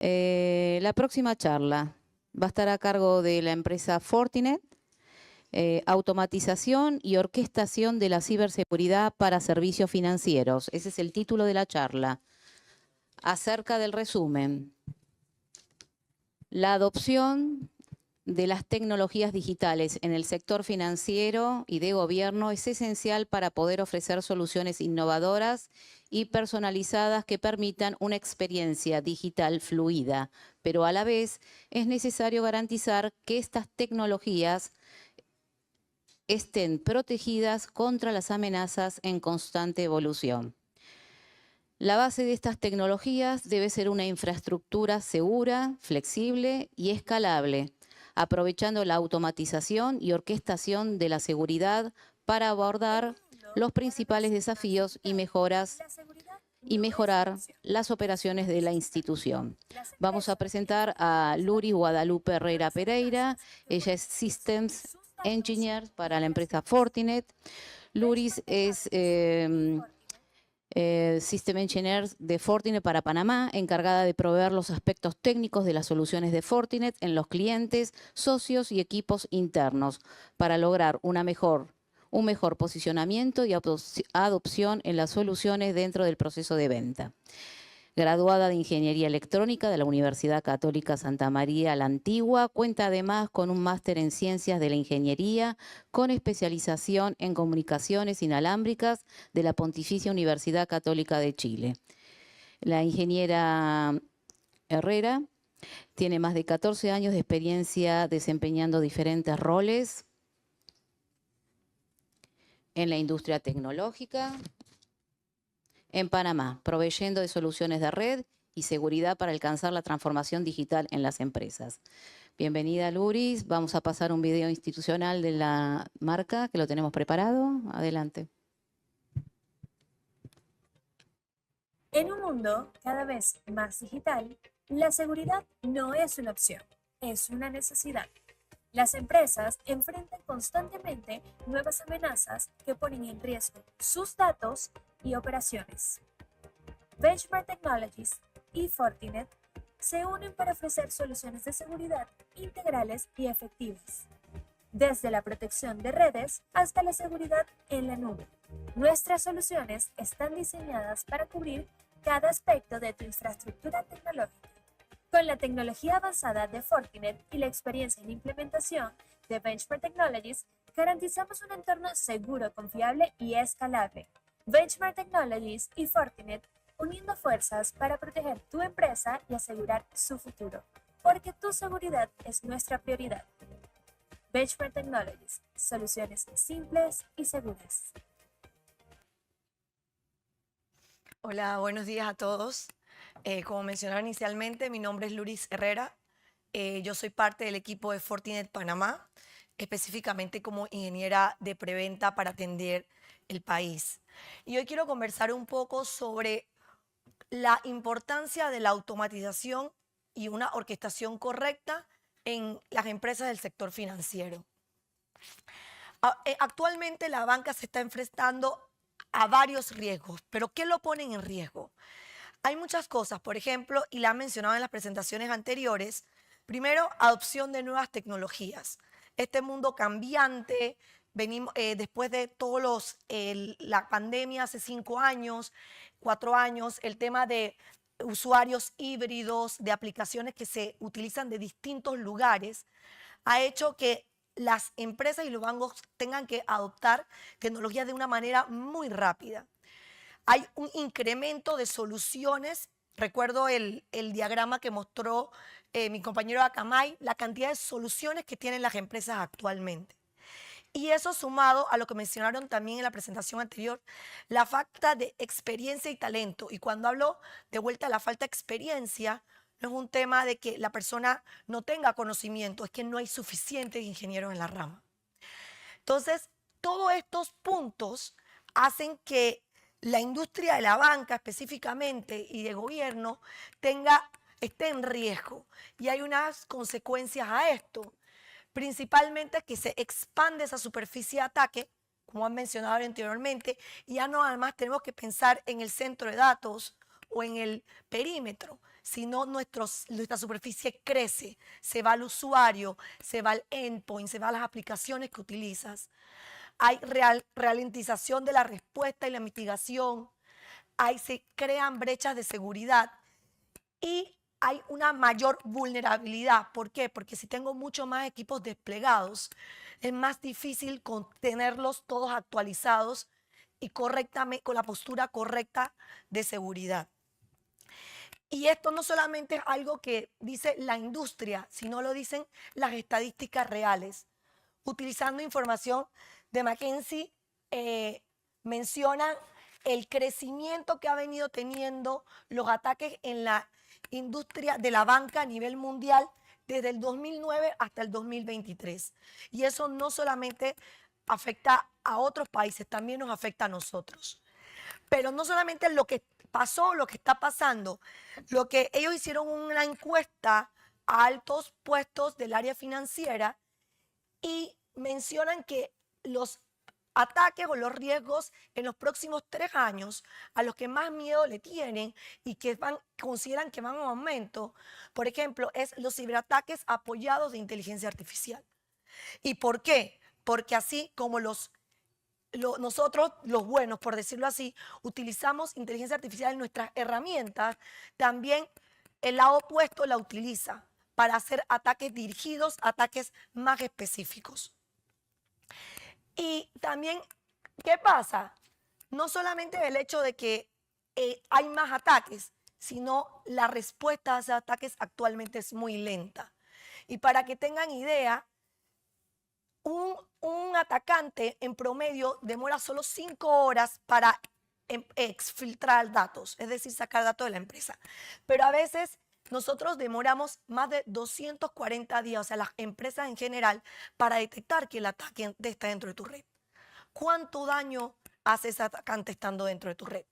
La próxima charla va a estar a cargo de la empresa Fortinet, automatización y orquestación de la ciberseguridad para servicios financieros. Ese es el título de la charla. Acerca del resumen, la adopción de las tecnologías digitales en el sector financiero y de gobierno es esencial para poder ofrecer soluciones innovadoras y personalizadas que permitan una experiencia digital fluida, pero a la vez es necesario garantizar que estas tecnologías estén protegidas contra las amenazas en constante evolución. La base de estas tecnologías debe ser una infraestructura segura, flexible y escalable, aprovechando la automatización y orquestación de la seguridad para abordar los principales desafíos y mejorar las operaciones de la institución. Vamos a presentar a Luri Guadalupe Herrera Pereira. Ella es Systems Engineer para la empresa Fortinet. Luris es System Engineer de Fortinet para Panamá, encargada de proveer los aspectos técnicos de las soluciones de Fortinet en los clientes, socios y equipos internos para lograr un mejor posicionamiento y adopción en las soluciones dentro del proceso de venta. Graduada de Ingeniería Electrónica de la Universidad Católica Santa María la Antigua, cuenta además con un máster en Ciencias de la Ingeniería con especialización en Comunicaciones Inalámbricas de la Pontificia Universidad Católica de Chile. La ingeniera Herrera tiene más de 14 años de experiencia desempeñando diferentes roles en la industria tecnológica en Panamá, proveyendo de soluciones de red y seguridad para alcanzar la transformación digital en las empresas. Bienvenida, Luris. Vamos a pasar un video institucional de la marca, que lo tenemos preparado. Adelante. En un mundo cada vez más digital, la seguridad no es una opción, es una necesidad. Las empresas enfrentan constantemente nuevas amenazas que ponen en riesgo sus datos y operaciones. Benchmark Technologies y Fortinet se unen para ofrecer soluciones de seguridad integrales y efectivas, desde la protección de redes hasta la seguridad en la nube. Nuestras soluciones están diseñadas para cubrir cada aspecto de tu infraestructura tecnológica. Con la tecnología avanzada de Fortinet y la experiencia en implementación de Benchmark Technologies, garantizamos un entorno seguro, confiable y escalable. Benchmark Technologies y Fortinet uniendo fuerzas para proteger tu empresa y asegurar su futuro, porque tu seguridad es nuestra prioridad. Benchmark Technologies, soluciones simples y seguras. Hola, buenos días a todos. Como mencionaba inicialmente, mi nombre es Luris Herrera. Yo soy parte del equipo de Fortinet Panamá, específicamente como ingeniera de preventa para atender el país. Y hoy quiero conversar un poco sobre la importancia de la automatización y una orquestación correcta en las empresas del sector financiero. Actualmente la banca se está enfrentando a varios riesgos, pero ¿qué lo ponen en riesgo? Hay muchas cosas, por ejemplo, y la han mencionado en las presentaciones anteriores. Primero, adopción de nuevas tecnologías. Este mundo cambiante, venimos, después de la pandemia hace 5 años, 4 años, el tema de usuarios híbridos, de aplicaciones que se utilizan de distintos lugares, ha hecho que las empresas y los bancos tengan que adoptar tecnologías de una manera muy rápida. Hay un incremento de soluciones. Recuerdo el diagrama que mostró mi compañero Akamai, la cantidad de soluciones que tienen las empresas actualmente. Y eso sumado a lo que mencionaron también en la presentación anterior, la falta de experiencia y talento. Y cuando hablo de vuelta a la falta de experiencia, no es un tema de que la persona no tenga conocimiento, es que no hay suficientes ingenieros en la rama. Entonces, todos estos puntos hacen que la industria de la banca específicamente y de gobierno esté en riesgo. Y hay unas consecuencias a esto, principalmente que se expande esa superficie de ataque, como han mencionado anteriormente, y ya no además tenemos que pensar en el centro de datos o en el perímetro, sino nuestra superficie crece, se va al usuario, se va al endpoint, se va a las aplicaciones que utilizas. Hay ralentización de la respuesta y la mitigación, se crean brechas de seguridad y hay una mayor vulnerabilidad. ¿Por qué? Porque si tengo mucho más equipos desplegados, es más difícil tenerlos todos actualizados y correctamente, con la postura correcta de seguridad. Y esto no solamente es algo que dice la industria, sino lo dicen las estadísticas reales. Utilizando información de McKinsey, mencionan el crecimiento que ha venido teniendo los ataques en la industria de la banca a nivel mundial desde el 2009 hasta el 2023. Y eso no solamente afecta a otros países, también nos afecta a nosotros. Pero no solamente lo que pasó, lo que está pasando, lo que ellos hicieron una encuesta a altos puestos del área financiera y mencionan que los ataques o los riesgos en los próximos 3 años a los que más miedo le tienen y que consideran que van en aumento, por ejemplo, es los ciberataques apoyados de inteligencia artificial. ¿Y por qué? Porque así como nosotros, los buenos, por decirlo así, utilizamos inteligencia artificial en nuestras herramientas, también el lado opuesto la utiliza para hacer ataques dirigidos, ataques más específicos. Y también, ¿qué pasa? No solamente el hecho de que hay más ataques, sino la respuesta a esos ataques actualmente es muy lenta. Y para que tengan idea, un atacante en promedio demora solo 5 horas para exfiltrar datos, es decir, sacar datos de la empresa. Pero a veces nosotros demoramos más de 240 días, o sea, las empresas en general, para detectar que el atacante está dentro de tu red. ¿Cuánto daño hace ese atacante estando dentro de tu red?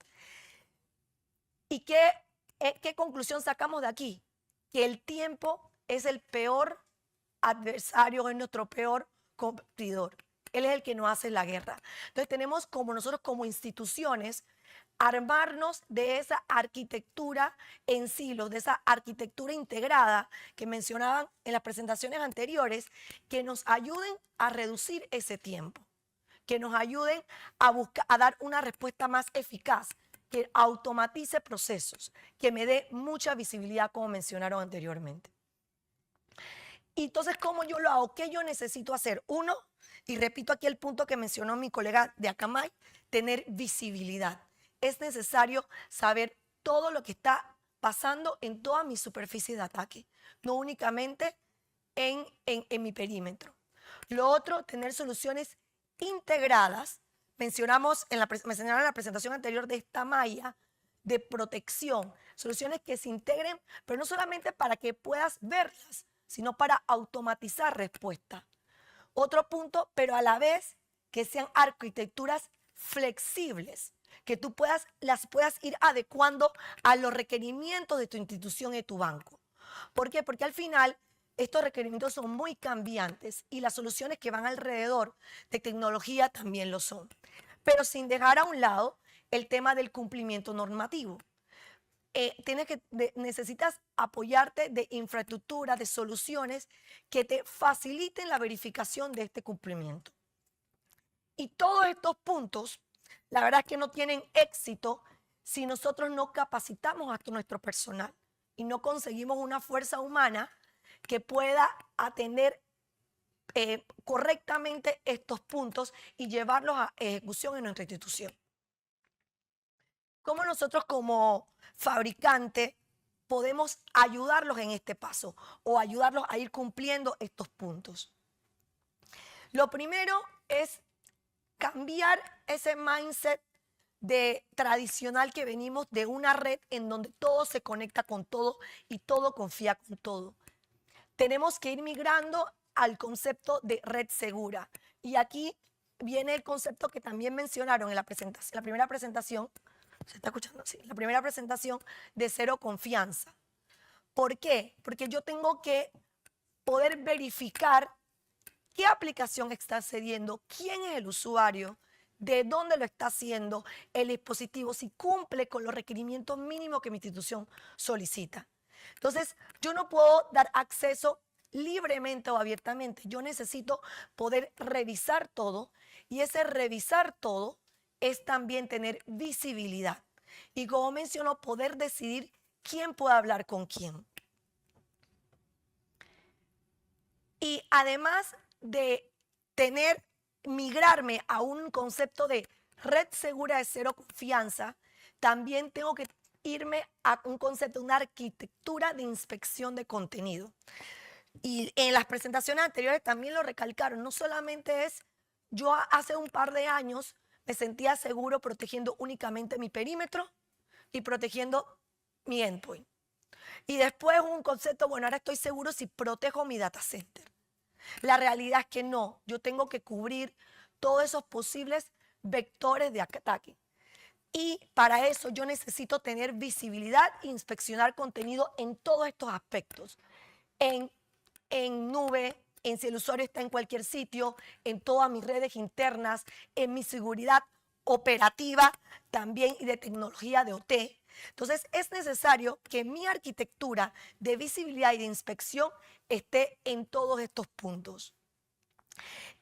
¿Y qué conclusión sacamos de aquí? Que el tiempo es el peor adversario, es nuestro peor competidor. Él es el que nos hace la guerra. Entonces tenemos nosotros como instituciones armarnos de esa arquitectura en silos, de esa arquitectura integrada que mencionaban en las presentaciones anteriores, que nos ayuden a reducir ese tiempo, que nos ayuden a dar una respuesta más eficaz, que automatice procesos, que me dé mucha visibilidad, como mencionaron anteriormente. Y entonces, ¿cómo yo lo hago? ¿Qué yo necesito hacer? Uno, y repito aquí el punto que mencionó mi colega de Akamai, tener visibilidad. Es necesario saber todo lo que está pasando en toda mi superficie de ataque, no únicamente en mi perímetro. Lo otro, tener soluciones integradas. Mencionaron en la presentación anterior de esta malla de protección, soluciones que se integren, pero no solamente para que puedas verlas, sino para automatizar respuesta. Otro punto, pero a la vez que sean arquitecturas flexibles, que tú las puedas ir adecuando a los requerimientos de tu institución y de tu banco. ¿Por qué? Porque al final estos requerimientos son muy cambiantes y las soluciones que van alrededor de tecnología también lo son. Pero sin dejar a un lado el tema del cumplimiento normativo. Necesitas apoyarte de infraestructura, de soluciones que te faciliten la verificación de este cumplimiento. Y todos estos puntos, la verdad es que no tienen éxito si nosotros no capacitamos a nuestro personal y no conseguimos una fuerza humana que pueda atender correctamente estos puntos y llevarlos a ejecución en nuestra institución. ¿Cómo nosotros como fabricante podemos ayudarlos en este paso o ayudarlos a ir cumpliendo estos puntos? Lo primero es cambiar ese mindset tradicional que venimos de una red en donde todo se conecta con todo y todo confía con todo. Tenemos que ir migrando al concepto de red segura. Y aquí viene el concepto que también mencionaron en la primera presentación. ¿Se está escuchando? Sí. La primera presentación de cero confianza. ¿Por qué? Porque yo tengo que poder verificar qué aplicación está accediendo, quién es el usuario, de dónde lo está haciendo, el dispositivo, si cumple con los requerimientos mínimos que mi institución solicita. Entonces, yo no puedo dar acceso libremente o abiertamente. Yo necesito poder revisar todo, y ese revisar todo es también tener visibilidad. Y como mencionó, poder decidir quién puede hablar con quién. Y además de migrarme a un concepto de red segura de cero confianza, también tengo que irme a un concepto, una arquitectura de inspección de contenido. Y en las presentaciones anteriores también lo recalcaron. No solamente es, yo hace un par de años me sentía seguro protegiendo únicamente mi perímetro y protegiendo mi endpoint. Y después un concepto, bueno, ahora estoy seguro si protejo mi data center. La realidad es que no, yo tengo que cubrir todos esos posibles vectores de ataque. Y para eso yo necesito tener visibilidad e inspeccionar contenido en todos estos aspectos. En nube, en si el usuario está en cualquier sitio, en todas mis redes internas, en mi seguridad operativa también y de tecnología de OT. Entonces es necesario que mi arquitectura de visibilidad y de inspección esté en todos estos puntos.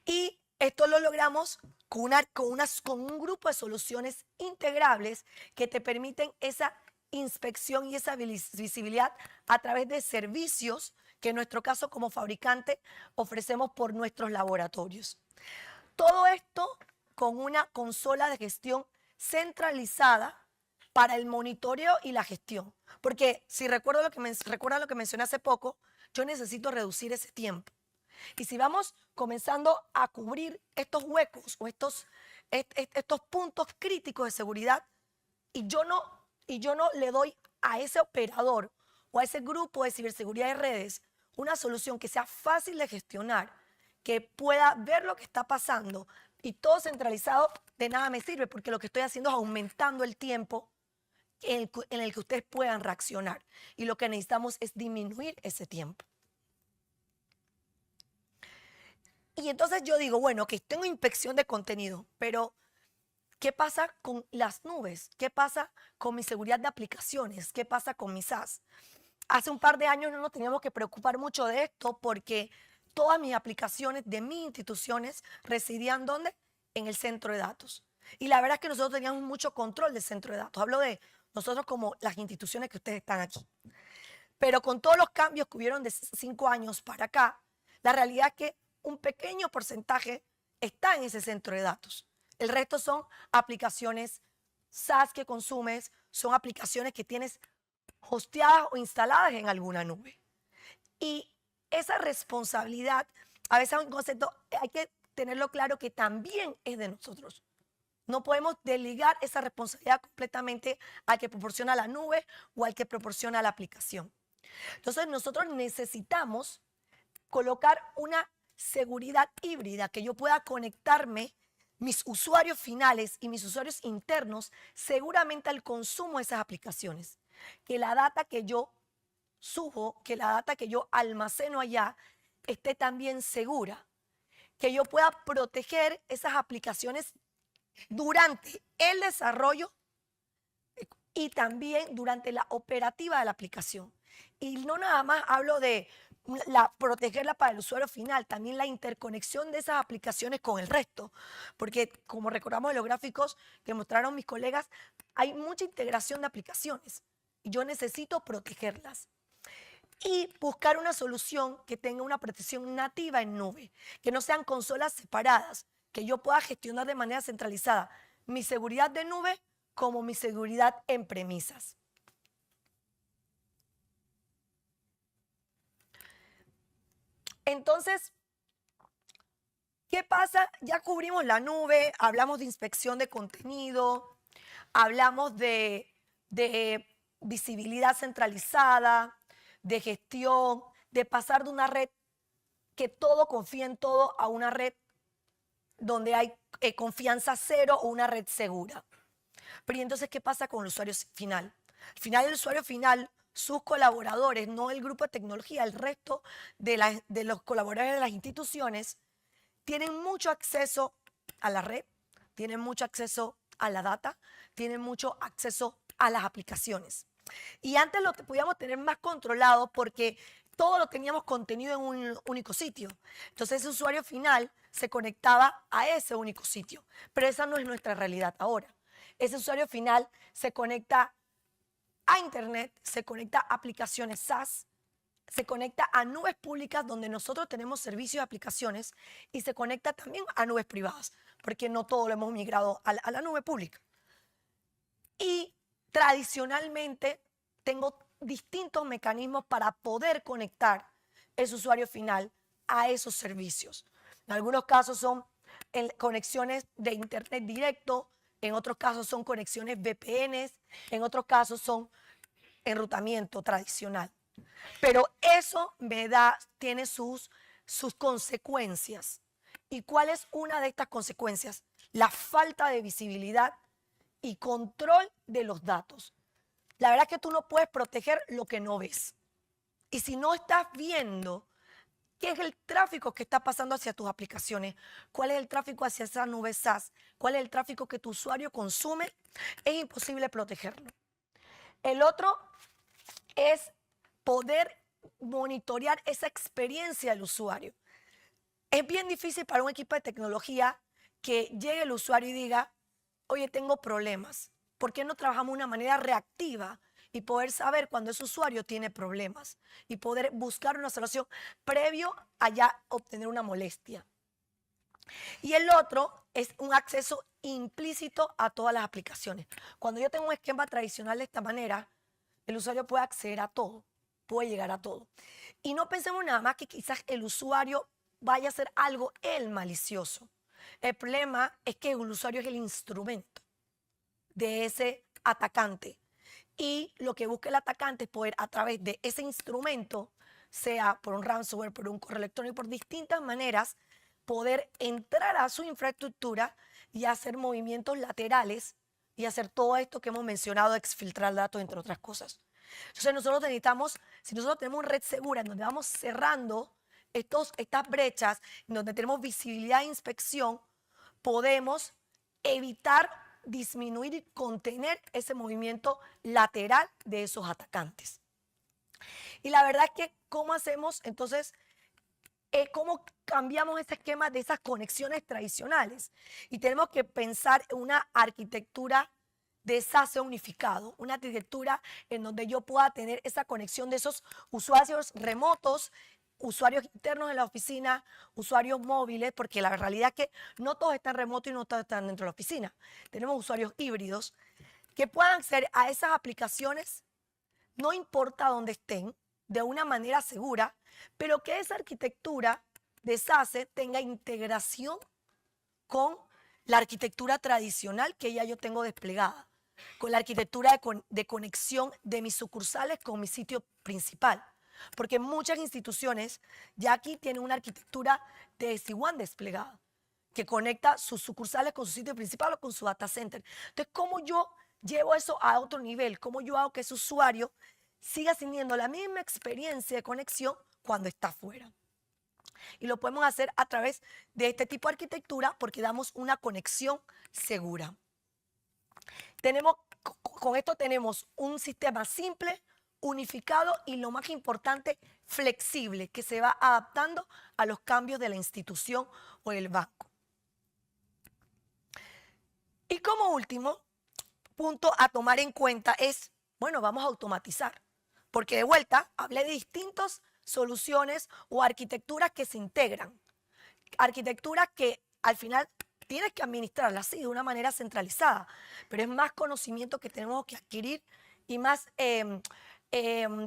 Y esto lo logramos con un grupo de soluciones integrables que te permiten esa inspección y esa visibilidad a través de servicios que en nuestro caso como fabricante ofrecemos por nuestros laboratorios. Todo esto con una consola de gestión centralizada para el monitoreo y la gestión. Porque si recuerdan lo que mencioné hace poco, yo necesito reducir ese tiempo. Y si vamos comenzando a cubrir estos huecos o estos puntos críticos de seguridad, y yo no le doy a ese operador o a ese grupo de ciberseguridad de redes una solución que sea fácil de gestionar, que pueda ver lo que está pasando y todo centralizado, de nada me sirve, porque lo que estoy haciendo es aumentando el tiempo en el que ustedes puedan reaccionar. Y lo que necesitamos es disminuir ese tiempo. Y entonces yo digo, bueno, que tengo inspección de contenido, pero ¿qué pasa con las nubes? ¿Qué pasa con mi seguridad de aplicaciones? ¿Qué pasa con mi SaaS? Hace un par de años no nos teníamos que preocupar mucho de esto porque todas mis aplicaciones de mis instituciones residían ¿dónde? En el centro de datos. Y la verdad es que nosotros teníamos mucho control del centro de datos. Hablo de nosotros como las instituciones que ustedes están aquí. Pero con todos los cambios que hubieron de 5 años para acá, la realidad es que un pequeño porcentaje está en ese centro de datos. El resto son aplicaciones SaaS que consumes, son aplicaciones que tienes hosteadas o instaladas en alguna nube. Y esa responsabilidad, a veces es un concepto, hay que tenerlo claro que también es de nosotros. No podemos desligar esa responsabilidad completamente al que proporciona la nube o al que proporciona la aplicación. Entonces nosotros necesitamos colocar una seguridad híbrida, que yo pueda conectarme mis usuarios finales y mis usuarios internos seguramente al consumo de esas aplicaciones. Que la data que yo subo, que la data que yo almaceno allá esté también segura. Que yo pueda proteger esas aplicaciones durante el desarrollo y también durante la operativa de la aplicación. Y no nada más hablo de protegerla para el usuario final, también la interconexión de esas aplicaciones con el resto, porque como recordamos en los gráficos que mostraron mis colegas, hay mucha integración de aplicaciones y yo necesito protegerlas. Y buscar una solución que tenga una protección nativa en nube, que no sean consolas separadas, que yo pueda gestionar de manera centralizada mi seguridad de nube como mi seguridad en premisas. Entonces, ¿qué pasa? Ya cubrimos la nube, hablamos de inspección de contenido, hablamos de visibilidad centralizada, de gestión, de pasar de una red que todo confía en todo a una red donde hay confianza cero o una red segura. Pero ¿y entonces qué pasa con el usuario final? Al final el usuario final, sus colaboradores, no el grupo de tecnología, el resto de los colaboradores de las instituciones, tienen mucho acceso a la red, tienen mucho acceso a la data, tienen mucho acceso a las aplicaciones. Y antes lo podíamos tener más controlado porque todo lo teníamos contenido en un único sitio. Entonces ese usuario final se conectaba a ese único sitio. Pero esa no es nuestra realidad ahora. Ese usuario final se conecta a Internet, se conecta a aplicaciones SaaS, se conecta a nubes públicas donde nosotros tenemos servicios y aplicaciones y se conecta también a nubes privadas, porque no todo lo hemos migrado a la nube pública. Y tradicionalmente tengo distintos mecanismos para poder conectar ese usuario final a esos servicios. En algunos casos son conexiones de Internet directo, en otros casos son conexiones VPNs, en otros casos son enrutamiento tradicional. Pero eso tiene sus consecuencias. ¿Y cuál es una de estas consecuencias? La falta de visibilidad y control de los datos. La verdad es que tú no puedes proteger lo que no ves. Y si no estás viendo qué es el tráfico que está pasando hacia tus aplicaciones, cuál es el tráfico hacia esa nube SaaS, cuál es el tráfico que tu usuario consume, es imposible protegerlo. El otro es poder monitorear esa experiencia del usuario. Es bien difícil para un equipo de tecnología que llegue el usuario y diga, oye, tengo problemas. ¿Por qué no trabajamos de una manera reactiva y poder saber cuando ese usuario tiene problemas y poder buscar una solución previo a ya obtener una molestia? Y el otro es un acceso implícito a todas las aplicaciones. Cuando yo tengo un esquema tradicional de esta manera, el usuario puede acceder a todo, puede llegar a todo. Y no pensemos nada más que quizás el usuario vaya a hacer algo él malicioso. El problema es que el usuario es el instrumento de ese atacante. Y lo que busca el atacante es poder a través de ese instrumento, sea por un ransomware, por un correo electrónico, por distintas maneras, poder entrar a su infraestructura y hacer movimientos laterales y hacer todo esto que hemos mencionado, exfiltrar datos, entre otras cosas. Entonces nosotros necesitamos, si nosotros tenemos una red segura en donde vamos cerrando estas brechas, en donde tenemos visibilidad e inspección, podemos evitar, disminuir y contener ese movimiento lateral de esos atacantes. Y la verdad es que, ¿cómo hacemos entonces? ¿Cómo cambiamos ese esquema de esas conexiones tradicionales? Y tenemos que pensar en una arquitectura de SaaS unificado, una arquitectura en donde yo pueda tener esa conexión de esos usuarios remotos, usuarios internos en la oficina, usuarios móviles, porque la realidad es que no todos están remotos y no todos están dentro de la oficina. Tenemos usuarios híbridos que puedan acceder a esas aplicaciones, no importa dónde estén, de una manera segura, pero que esa arquitectura de SaaS tenga integración con la arquitectura tradicional que ya yo tengo desplegada, con la arquitectura de conexión de mis sucursales con mi sitio principal. Porque muchas instituciones ya aquí tienen una arquitectura de SD-WAN desplegada, que conecta sus sucursales con su sitio principal o con su data center. Entonces, ¿cómo yo llevo eso a otro nivel? ¿Cómo yo hago que ese usuario siga teniendo la misma experiencia de conexión cuando está fuera? Y lo podemos hacer a través de este tipo de arquitectura porque damos una conexión segura. Con esto tenemos un sistema simple, unificado y, lo más importante, flexible, que se va adaptando a los cambios de la institución o el banco. Y como último punto a tomar en cuenta es, bueno, vamos a automatizar. Porque de vuelta hablé de distintas soluciones o arquitecturas que se integran. Arquitecturas que al final tienes que administrarlas, sí, de una manera centralizada, pero es más conocimiento que tenemos que adquirir y más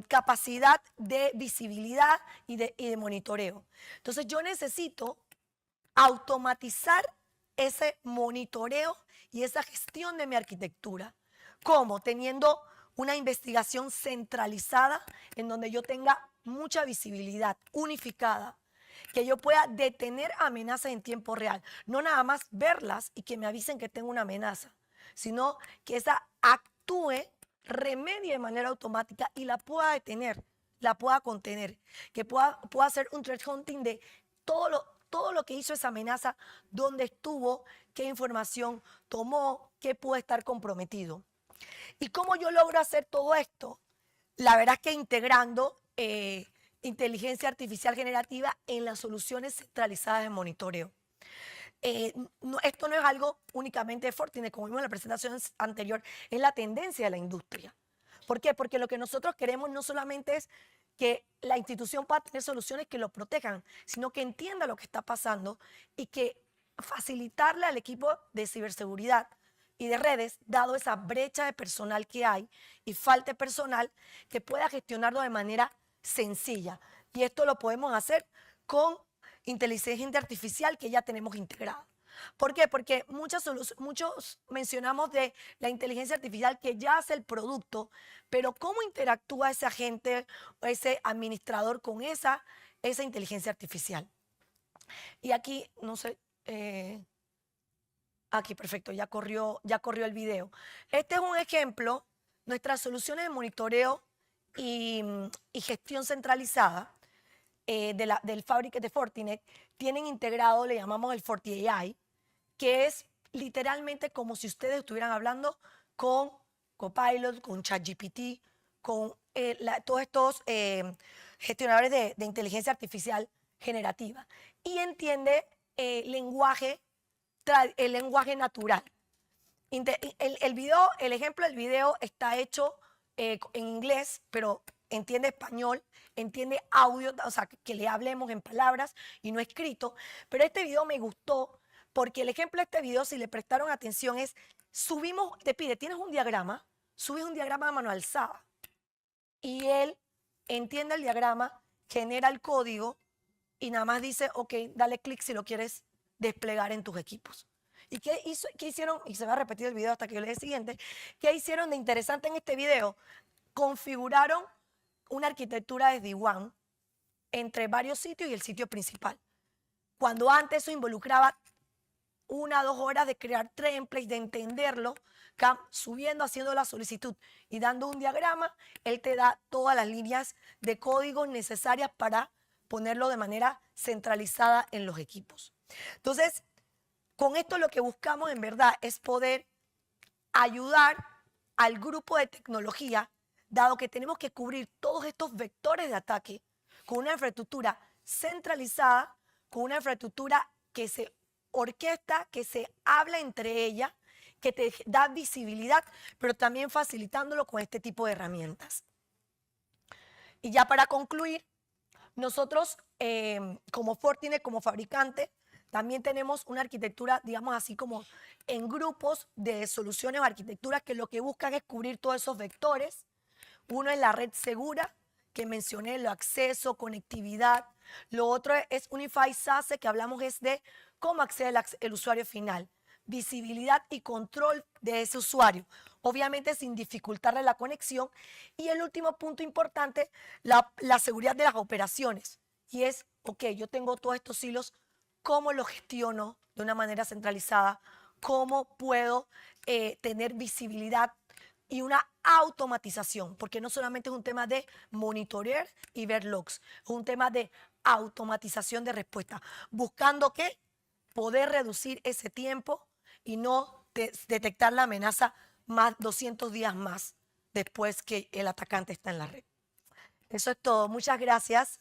capacidad de visibilidad y de monitoreo. Entonces yo necesito automatizar ese monitoreo y esa gestión de mi arquitectura. ¿Cómo? Teniendo una investigación centralizada en donde yo tenga mucha visibilidad, unificada, que yo pueda detener amenazas en tiempo real. No nada más verlas y que me avisen que tengo una amenaza, sino que esa actúe, remedie de manera automática y la pueda detener, la pueda contener, que pueda hacer un threat hunting de todo lo que hizo esa amenaza, dónde estuvo, qué información tomó, qué puede estar comprometido. ¿Y cómo yo logro hacer todo esto? La verdad es que integrando inteligencia artificial generativa en las soluciones centralizadas de monitoreo. Esto no es algo únicamente de Fortinet, como vimos en la presentación anterior, es la tendencia de la industria. ¿Por qué? Porque lo que nosotros queremos no solamente es que la institución pueda tener soluciones que lo protejan, sino que entienda lo que está pasando y que facilitarle al equipo de ciberseguridad y de redes, dado esa brecha de personal que hay y falta de personal, que pueda gestionarlo de manera sencilla. Y esto lo podemos hacer con inteligencia artificial que ya tenemos integrada. ¿Por qué? Porque muchos mencionamos de la inteligencia artificial que ya hace el producto, pero ¿cómo interactúa ese agente o ese administrador con esa inteligencia artificial? Y aquí, no sé, aquí perfecto, ya corrió el video. Este es un ejemplo, nuestras soluciones de monitoreo y gestión centralizada del Fabric de Fortinet tienen integrado, le llamamos el FortiAI, que es literalmente como si ustedes estuvieran hablando con Copilot, con ChatGPT, con todos estos gestionadores de inteligencia artificial generativa. Y entiende el lenguaje natural. El ejemplo del video está hecho en inglés, pero entiende español, entiende audio, o sea, que le hablemos en palabras y no escrito. Pero este video me gustó porque el ejemplo de este video, si le prestaron atención, es te pide, tienes un diagrama, subes un diagrama a mano alzada y él entiende el diagrama, genera el código y nada más dice, ok, dale clic si lo quieres desplegar en tus equipos. ¿Y qué hicieron? Y se va a repetir el video hasta que yo le dé el siguiente. ¿Qué hicieron de interesante en este video? Configuraron una arquitectura desde D1 entre varios sitios y el sitio principal. Cuando antes eso involucraba 1 a 2 horas de crear templates, de entenderlo, subiendo, haciendo la solicitud y dando un diagrama, él te da todas las líneas de código necesarias para ponerlo de manera centralizada en los equipos. Entonces, con esto lo que buscamos en verdad es poder ayudar al grupo de tecnología, dado que tenemos que cubrir todos estos vectores de ataque con una infraestructura centralizada, con una infraestructura que se orquesta, que se habla entre ellas, que te da visibilidad, pero también facilitándolo con este tipo de herramientas. Y ya para concluir, nosotros como Fortinet, como fabricante, también tenemos una arquitectura, digamos así como en grupos de soluciones o arquitecturas que lo que buscan es cubrir todos esos vectores. Uno es la red segura, que mencioné, el acceso, conectividad. Lo otro es Unified SASE, que hablamos es de cómo accede el usuario final. Visibilidad y control de ese usuario, obviamente sin dificultarle la conexión. Y el último punto importante, la seguridad de las operaciones. Y es, ok, yo tengo todos estos hilos, ¿cómo los gestiono de una manera centralizada? ¿Cómo puedo tener visibilidad y una automatización? Porque no solamente es un tema de monitorear y ver logs, es un tema de automatización de respuesta, buscando que poder reducir ese tiempo y no detectar la amenaza más 200 días más después que el atacante está en la red. Eso es todo. Muchas gracias.